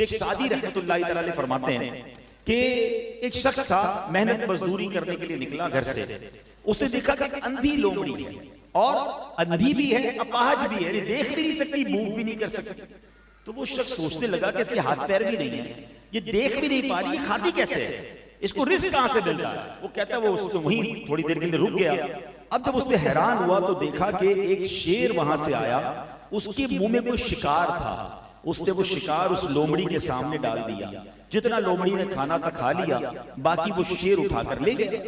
شیخ Saadi رحمت اللہ تعالی علیہ فرماتے ہیں کہ ایک شخص تھا محنت مزدوری کرنے کے لیے نکلا گھر سے. اس نے دیکھا کہ ایک اندھی لومڑی ہے اور اندھی بھی ہے اپاہج بھی ہے, دیکھ بھی نہیں سکتی, موو بھی نہیں کر سکتی. تو وہ شخص سوچنے لگا کہ اس کے ہاتھ پیر بھی نہیں ہیں, یہ دیکھ بھی نہیں پا رہی, یہ کھاتی کیسے ہے, اس کو رزق کہاں سے ملتا ہے. وہ کہتا ہے وہ اس کو وہیں تھوڑی دیر کے لیے رک گیا. اب جب اس نے حیران ہوا تو دیکھا کہ ایک شیر وہاں سے آیا, اس کے منہ میں کوئی شکار تھا. اس نے وہ شکار اس لومڑی کے سامنے ڈال دیا. جتنا لومڑی نے کھانا تھا کھا لیا, باقی وہ شیر اٹھا کر لے گیا.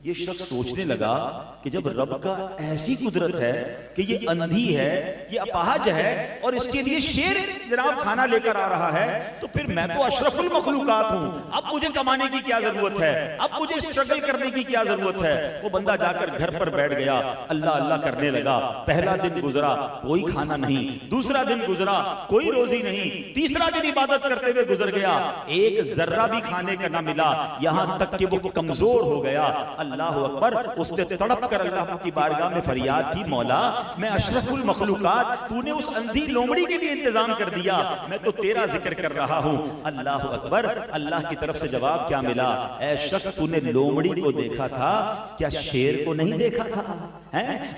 یہ شخص سوچنے لگا کہ جب رب کا ایسی قدرت ہے کہ یہ اندھی ہے, یہ اپاہج ہے, اور اس کے لیے شیر جناب کھانا لے کر آ رہا ہے, تو پھر میں تو اشرف المخلوقات ہوں, اب مجھے کمانے کی کیا ضرورت ہے, اب مجھے اسٹرگل کرنے کی کیا ضرورت ہے. وہ بندہ جا کر گھر پر بیٹھ گیا, اللہ اللہ کرنے لگا. پہلا دن گزرا, کوئی کھانا نہیں. دوسرا دن گزرا, کوئی روزی نہیں. تیسرا دن عبادت کرتے ہوئے گزر گیا, ایک ذرہ بھی کھانے کا نہ ملا, یہاں تک کہ وہ کمزور ہو گیا. اللہ اکبر. اس نے تڑپ کر اللہ کی بارگاہ میں فریاد کی, مولا میں اشرف المخلوقات, تو نے اس اندھی لومڑی کے لیے انتظام کر دیا, میں تو تیرا ذکر کر رہا ہوں. اللہ اکبر. اللہ کی طرف سے جواب کیا ملا, اے شخص تو نے لومڑی کو دیکھا تھا, کیا شیر کو نہیں دیکھا تھا؟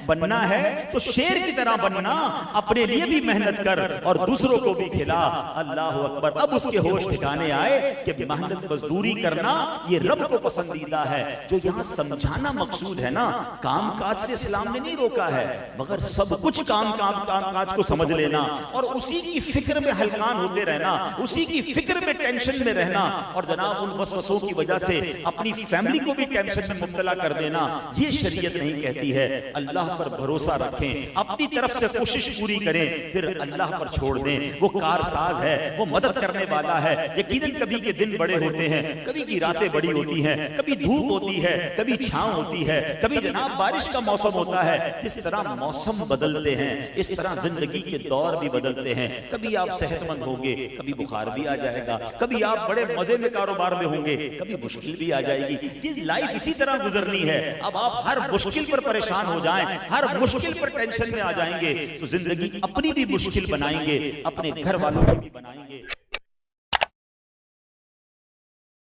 بننا ہے تو شیر کی طرح بننا, اپنے لیے بھی محنت کر اور دوسروں کو بھی کھلا. اللہ اکبر. اب اس کے ہوش ٹھکانے آئے کہ محنت مزدوری کرنا یہ رب کو پسندیدہ ہے. جو یہاں سمجھانا مقصود ہے نا, کام کاج سے اسلام نے نہیں روکا ہے, مگر سب کچھ کام کاج کو سمجھ لینا اور اسی کی فکر میں ہلکان ہوتے رہنا, اسی کی فکر میں ٹینشن میں رہنا, اور جناب ان وسوسوں کی وجہ سے اپنی فیملی کو بھی ٹینشن میں مبتلا کر دینا, یہ شریعت نہیں کہتی ہے. اللہ پر بھروسہ رکھیں, اپنی طرف سے کوشش پوری کریں, پھر اللہ پر چھوڑ دیں. وہ کارساز ہے, وہ مدد کرنے والا ہے. یقیناً کبھی کے دن بڑے ہوتے ہیں, کبھی کی راتیں بڑی ہوتی ہیں, کبھی دھوپ ہوتی ہے, کبھی چھاؤں ہوتی ہے, کبھی جناب بارش کا موسم ہوتا ہے. جس طرح موسم بدلتے ہیں اس طرح زندگی کے دور بھی بدلتے ہیں. کبھی آپ صحت مند ہوں گے, کبھی بخار بھی آ جائے گا, کبھی آپ بڑے مزے میں کاروبار میں ہوں گے, کبھی مشکل بھی آ جائے گی. یہ لائف اسی طرح گزرنی ہے. اب آپ ہر مشکل پر پریشان ہو جائیں, ہر مشکل پر ٹینشن میں آ جائیں گے, تو زندگی اپنی بھی مشکل بنائیں گے, اپنے گھر والوں کی بھی بنائیں گے.